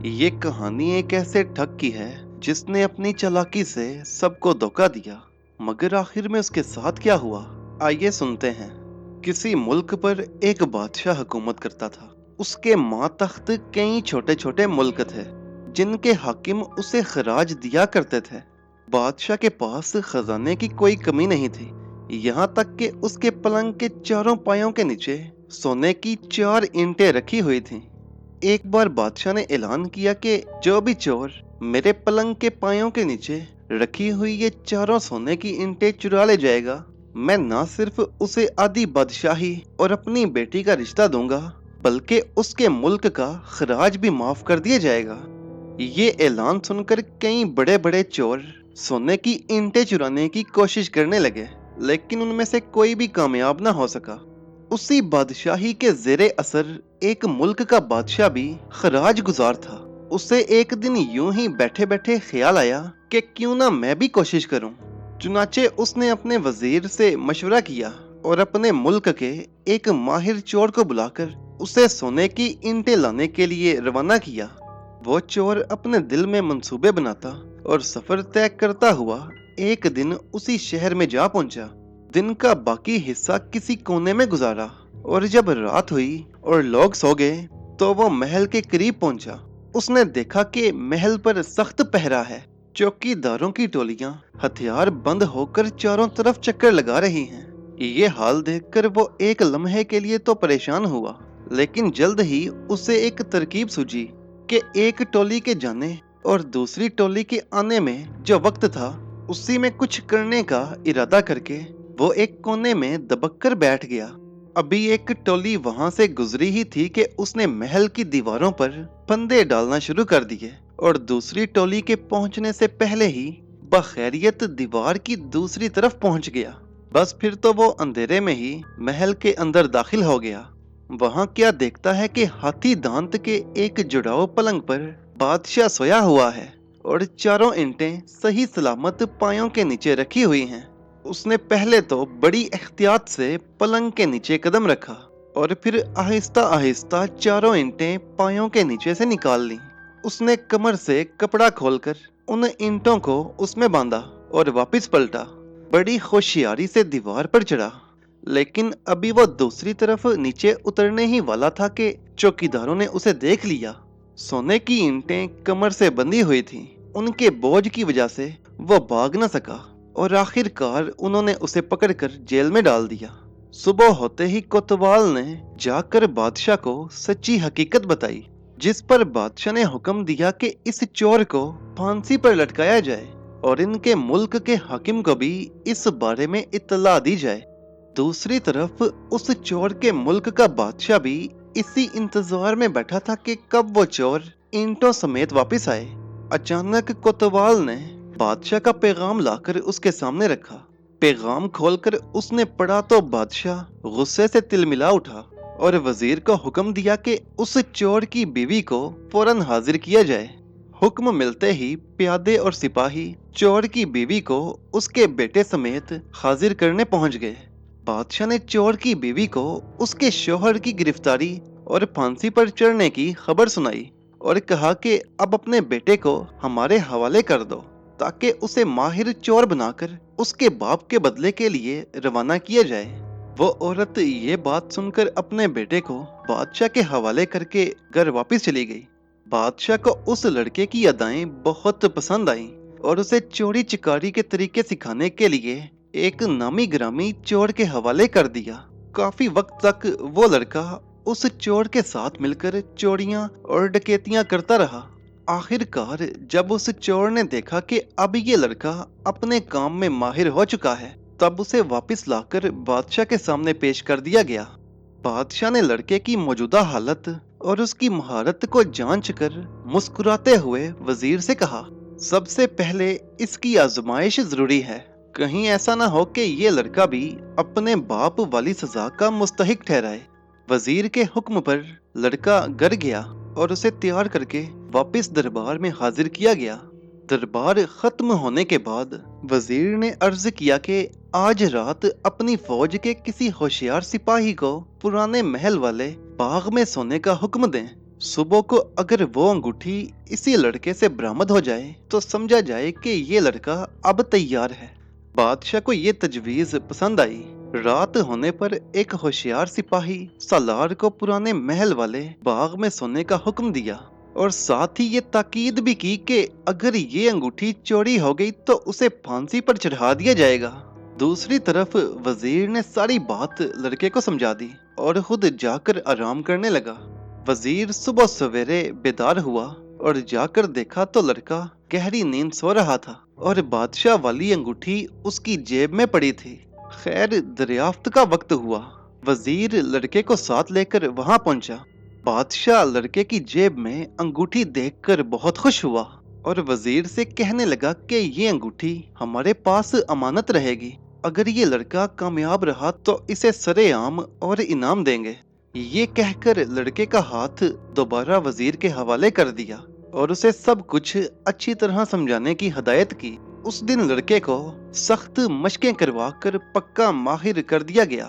ये कहानी एक ऐसे ठग की है जिसने अपनी चालाकी से सबको धोखा दिया। मगर आखिर में उसके साथ क्या हुआ, आइए सुनते हैं। किसी मुल्क पर एक बादशाह हुकूमत करता था। उसके मातहत कई छोटे छोटे मुल्क थे जिनके हाकिम उसे खराज दिया करते थे। बादशाह के पास खजाने की कोई कमी नहीं थी, यहाँ तक कि उसके पलंग के चारों पायों के नीचे सोने की 4 ईंटें रखी हुई थीं। एक बार बादशाह ने ऐलान किया कि जो भी चोर मेरे पलंग के पायों के नीचे रखी हुई ये चारों सोने की ईंटें चुरा ले जाएगा, मैं ना सिर्फ उसे आधी बादशाही और अपनी बेटी का रिश्ता दूंगा, बल्कि उसके मुल्क का खराज भी माफ कर दिया जाएगा। ये ऐलान सुनकर कई बड़े बड़े चोर सोने की ईंटें चुराने की कोशिश करने लगे, लेकिन उनमें से कोई भी कामयाब ना हो सका। उसी बादशाही के जेरे असर एक मुल्क का बादशाह भी खराज गुजार था। उसे एक दिन यूं ही बैठे बैठे ख्याल आया कि क्यों ना मैं भी कोशिश करूं। चुनाचे उसने अपने वजीर से मशवरा किया और अपने मुल्क के एक माहिर चोर को बुलाकर उसे सोने की ईंटें लाने के लिए रवाना किया। वो चोर अपने दिल में मंसूबे बनाता और सफर तय करता हुआ एक दिन उसी शहर में जा पहुंचा। दिन का बाकी हिस्सा किसी कोने में गुजारा और जब रात हुई और लोग सो गए तो वो महल के करीब पहुंचा। उसने देखा कि महल पर सख्त पहरा है। चौकीदारों की टोलियां हथियार बंद होकर चारों तरफ चक्कर लगा रही हैं। ये हाल देखकर वो एक लम्हे के लिए तो परेशान हुआ, लेकिन जल्द ही उसे एक तरकीब सूझी कि एक टोली के जाने और दूसरी टोली के आने में जो वक्त था, उसी में कुछ करने का इरादा करके वो एक कोने में दबक कर बैठ गया। अभी एक टोली वहां से गुजरी ही थी कि उसने महल की दीवारों पर फंदे डालना शुरू कर दिए और दूसरी टोली के पहुंचने से पहले ही बखैरियत दीवार की दूसरी तरफ पहुंच गया। बस फिर तो वो अंधेरे में ही महल के अंदर दाखिल हो गया। वहां क्या देखता है कि हाथी दांत के एक जुड़ाव पलंग पर बादशाह सोया हुआ है और चारों ईंटें सही सलामत पायों के नीचे रखी हुई हैं। उसने पहले तो बड़ी एहतियात से पलंग के नीचे कदम रखा और फिर आहिस्ता आहिस्ता चारों ईंटें पायों के नीचे से निकाल ली। उसने कमर से कपड़ा खोलकर उन ईंटों को उसमें बांधा और वापस पलटा। बड़ी होशियारी से दीवार पर चढ़ा, लेकिन अभी वो दूसरी तरफ नीचे उतरने ही वाला था कि चौकीदारों ने उसे देख लिया। सोने की ईंटें कमर से बंधी हुई थीं। उनके बोझ की वजह से वो भाग न सका और आखिरकार उन्होंने उसे पकड़कर जेल में डाल दिया। सुबह होते ही कोतवाल ने जाकर बादशाह को सच्ची हकीकत बताई, जिस पर बादशाह ने हुक्म दिया कि इस चोर को फांसी पर लटकाया जाए और इनके मुल्क के हाकिम को भी इस बारे में इत्तला दी जाए। दूसरी तरफ उस चोर के मुल्क का बादशाह भी इसी इंतजार में बैठा था कि कब वो चोर ईंटों समेत वापस आए। अचानक कोतवाल ने बादशाह का पैगाम लाकर उसके सामने रखा। पैगाम खोलकर उसने पढ़ा तो बादशाह गुस्से से तिलमिला उठा और वजीर को हुक्म दिया कि उस चोर की बीवी को फौरन हाजिर किया जाए। हुक्म मिलते ही प्यादे और सिपाही चोर की बीवी को उसके बेटे समेत हाजिर करने पहुंच गए। बादशाह ने चोर की बीवी को उसके शोहर की गिरफ्तारी और फांसी पर चढ़ने की खबर सुनाई और कहा कि अब अपने बेटे को हमारे हवाले कर दो ताकि उसे माहिर चोर बनाकर उसके बाप के बदले के लिए रवाना किया जाए। वो औरत ये बात सुनकर अपने बेटे को बादशाह के हवाले करके घर वापस चली गई। बादशाह को उस लड़के की अदाएं बहुत पसंद आईं और उसे चोरी चिकारी के तरीके सिखाने के लिए एक नामी ग्रामी चोर के हवाले कर दिया। काफी वक्त तक वो लड़का उस चोर के साथ मिलकर चोरियां और डकैतियां करता रहा। आखिरकार जब उस चोर ने देखा कि अब ये लड़का अपने काम में माहिर हो चुका है, तब उसे वापस लाकर बादशाह के सामने पेश कर दिया गया। बादशाह ने लड़के की मौजूदा हालत और उसकी महारत को जांच कर मुस्कुराते हुए वजीर से कहा, सबसे पहले इसकी आजमाइश जरूरी है। कहीं ऐसा ना हो कि ये लड़का भी अपने बाप वाली सजा का मुस्तहिक ठहराए। वजीर के हुक्म पर लड़का घर गया और उसे तैयार करके वापस दरबार में हाजिर किया गया। दरबार खत्म होने के बाद वजीर ने अर्ज किया कि आज रात अपनी फौज के किसी होशियार सिपाही को पुराने महल वाले बाग में सोने का हुक्म दें। सुबह को अगर वो अंगूठी इसी लड़के से बरामद हो जाए तो समझा जाए कि ये लड़का अब तैयार है। बादशाह को ये तजवीज पसंद आई। रात होने पर एक होशियार सिपाही सालार को पुराने महल वाले बाग में सोने का हुक्म दिया और साथ ही ये ताकीद भी की कि अगर ये अंगूठी चोरी हो गई तो उसे फांसी पर चढ़ा दिया जाएगा। दूसरी तरफ वजीर ने सारी बात लड़के को समझा दी और खुद जाकर आराम करने लगा। वजीर सुबह सवेरे बेदार हुआ और जाकर देखा तो लड़का गहरी नींद सो रहा था और बादशाह वाली अंगूठी उसकी जेब में पड़ी थी। खैर दरियाफ्त का वक्त हुआ। वजीर लड़के को साथ लेकर वहां पहुंचा। बादशाह लड़के की जेब में अंगूठी देखकर बहुत खुश हुआ और वजीर से कहने लगा कि ये अंगूठी हमारे पास अमानत रहेगी। अगर ये लड़का कामयाब रहा तो इसे सरेआम और इनाम देंगे। ये कहकर लड़के का हाथ दोबारा वजीर के हवाले कर दिया और उसे सब कुछ अच्छी तरह समझाने की हदायत की। उस दिन लड़के को सख्त मशकें करवाकर पक्का माहिर कर दिया गया।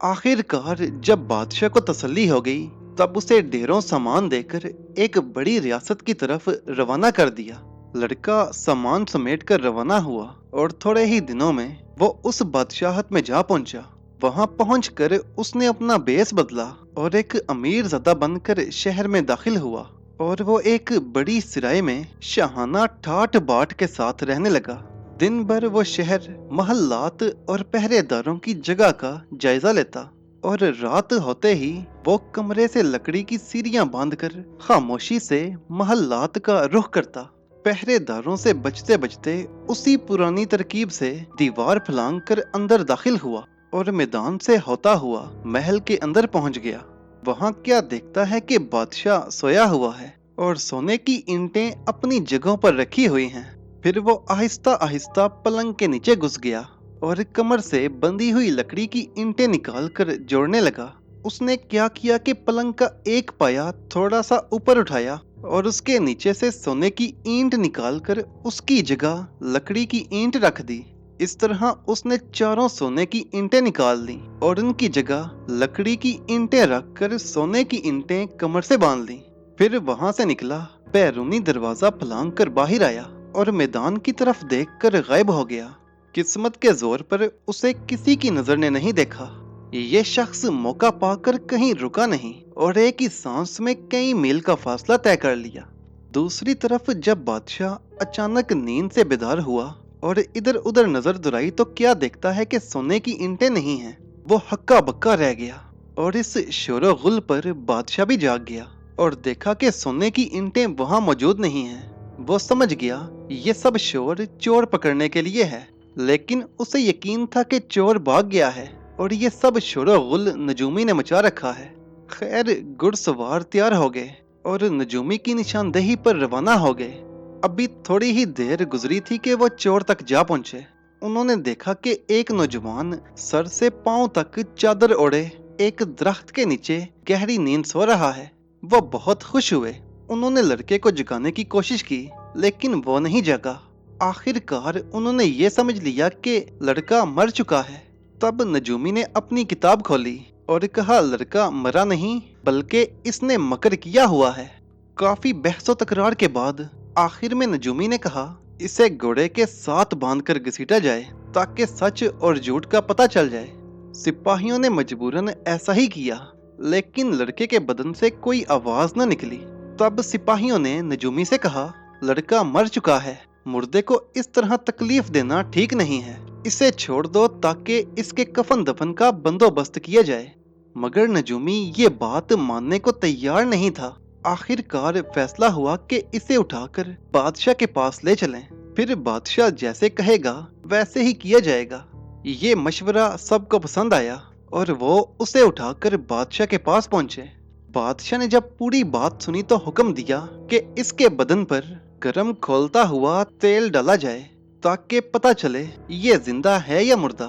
आखिरकार जब बादशाह को तसल्ली हो गई तब उसे ढेरों सामान देकर एक बड़ी रियासत की तरफ रवाना कर दिया। लड़का सामान समेट कर रवाना हुआ और थोड़े ही दिनों में वो उस बादशाहत में जा पहुंचा। वहां पहुंचकर उसने अपना भेस बदला और एक अमीर ज़दा बनकर शहर में दाखिल हुआ और वो एक बड़ी सराय में शाहाना ठाट बाट के साथ रहने लगा। दिन भर वो शहर, महल्लात और पहरेदारों की जगह का जायजा लेता और रात होते ही वो कमरे से लकड़ी की सीढ़ियां बांधकर खामोशी से महल्लात का रुख करता। पहरेदारों से बचते बचते उसी पुरानी तरकीब से दीवार फलांग कर अंदर दाखिल हुआ और मैदान से होता हुआ महल के अंदर पहुंच गया। वहां क्या देखता है कि बादशाह सोया हुआ है और सोने की ईंटें अपनी जगहों पर रखी हुई हैं। फिर वो आहिस्ता आहिस्ता पलंग के नीचे घुस गया और कमर से बंधी हुई लकड़ी की ईंटें निकालकर जोड़ने लगा। उसने क्या किया कि पलंग का एक पाया थोड़ा सा ऊपर उठाया और उसके नीचे से सोने की ईंट निकालकर उसकी जगह लकड़ी की ईंट रख दी। इस तरह उसने चारों सोने की ईंटें निकाल ली और उनकी जगह लकड़ी की ईंटें रखकर सोने की ईंटें कमर से बांध ली। फिर वहां से निकला, बैरूनी दरवाजा फलांग कर बाहर आया और मैदान की तरफ देखकर गायब हो गया। किस्मत के जोर पर उसे किसी की नजर ने नहीं देखा। ये शख्स मौका पाकर कहीं रुका नहीं और एक ही सांस में कई मील का फासला तय कर लिया। दूसरी तरफ जब बादशाह अचानक नींद से बेदार हुआ और इधर उधर नजर दुराई तो क्या देखता है कि सोने की ईंटें नहीं हैं। वो हक्का बक्का रह गया और इस शोरो गुल पर बादशाह भी जाग गया और देखा कि सोने की ईंटें वहां मौजूद नहीं हैं। वो समझ गया ये सब शोर चोर पकड़ने के लिए है, लेकिन उसे यकीन था कि चोर भाग गया है और ये सब शोरो गुल नजूमी ने मचा रखा है। खैर घुड़सवार तैयार हो गए और नजूमी की निशानदेही पर रवाना हो गए। अभी थोड़ी ही देर गुजरी थी कि वो चोर तक जा पहुंचे। उन्होंने देखा कि एक नौजवान सर से पांव तक चादर ओढ़े एक दरख्त के नीचे गहरी नींद सो रहा है। वो बहुत खुश हुए। उन्होंने लड़के को जगाने की कोशिश की लेकिन वो नहीं जगा। आखिरकार उन्होंने ये समझ लिया कि लड़का मर चुका है। तब नजूमी ने अपनी किताब खोली और कहा लड़का मरा नहीं बल्कि इसने मकर किया हुआ है। काफी बहसो तकरार के बाद आखिर में नजूमी ने कहा इसे घोड़े के साथ बांधकर घसीटा जाए ताकि सच और झूठ का पता चल जाए। सिपाहियों ने मजबूरन ऐसा ही किया, लेकिन लड़के के बदन से कोई आवाज न निकली। तब सिपाहियों ने नजूमी से कहा लड़का मर चुका है, मुर्दे को इस तरह तकलीफ देना ठीक नहीं है, इसे छोड़ दो ताकि इसके कफन दफन का बंदोबस्त किया जाए। मगर नजूमी ये बात मानने को तैयार नहीं था। आखिरकार फैसला हुआ कि इसे उठाकर बादशाह के पास ले चलें, फिर बादशाह जैसे कहेगा वैसे ही किया जाएगा। ये मशवरा सबको पसंद आया और वो उसे उठाकर बादशाह के पास पहुंचे। बादशाह ने जब पूरी बात सुनी तो हुक्म दिया कि इसके बदन पर गरम खोलता हुआ तेल डाला जाए ताकि पता चले ये जिंदा है या मुर्दा।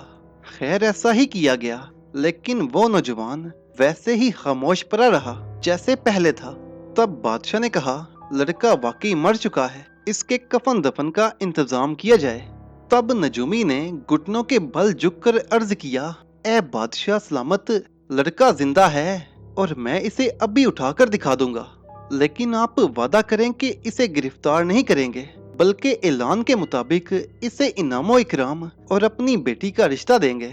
खैर ऐसा ही किया गया, लेकिन वो नौजवान वैसे ही खामोश पड़ा रहा जैसे पहले था। तब बादशाह ने कहा लड़का वाकई मर चुका है, इसके कफन दफन का इंतजाम किया जाए। तब नजूमी ने घुटनों के बल झुककर अर्ज किया ए बादशाह सलामत, लड़का जिंदा है और मैं इसे अभी उठाकर दिखा दूंगा। लेकिन आप वादा करें कि इसे गिरफ्तार नहीं करेंगे, बल्कि ऐलान के मुताबिक इसे इनामो इकराम और अपनी बेटी का रिश्ता देंगे।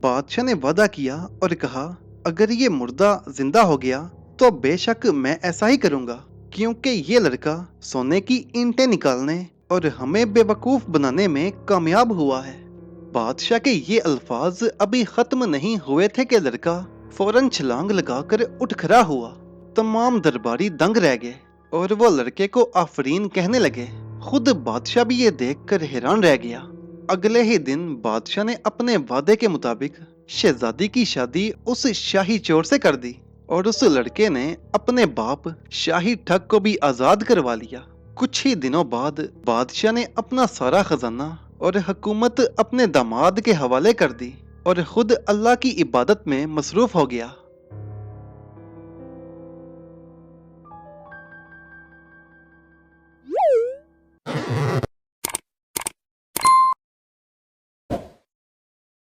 बादशाह ने वादा किया और कहा, अगर ये मुर्दा जिंदा हो गया तो बेशक मैं ऐसा ही करूंगा, क्योंकि ये लड़का सोने की ईंटें निकालने और हमें बेवकूफ बनाने में कामयाब हुआ है। बादशाह के ये अल्फाज अभी खत्म नहीं हुए थे कि लड़का फौरन छलांग लगाकर उठ खड़ा हुआ। तमाम दरबारी दंग रह गए और वो लड़के को आफरीन कहने लगे। खुद बादशाह भी ये देखकर हैरान रह गया। अगले ही दिन बादशाह ने अपने वादे के मुताबिक शहजादी की शादी उस शाही चोर से कर दी और उस लड़के ने अपने बाप शाही ठग को भी आजाद करवा लिया। कुछ ही दिनों बाद बादशाह ने अपना सारा खजाना और हुकूमत अपने दामाद के हवाले कर दी और खुद अल्लाह की इबादत में मसरूफ हो गया।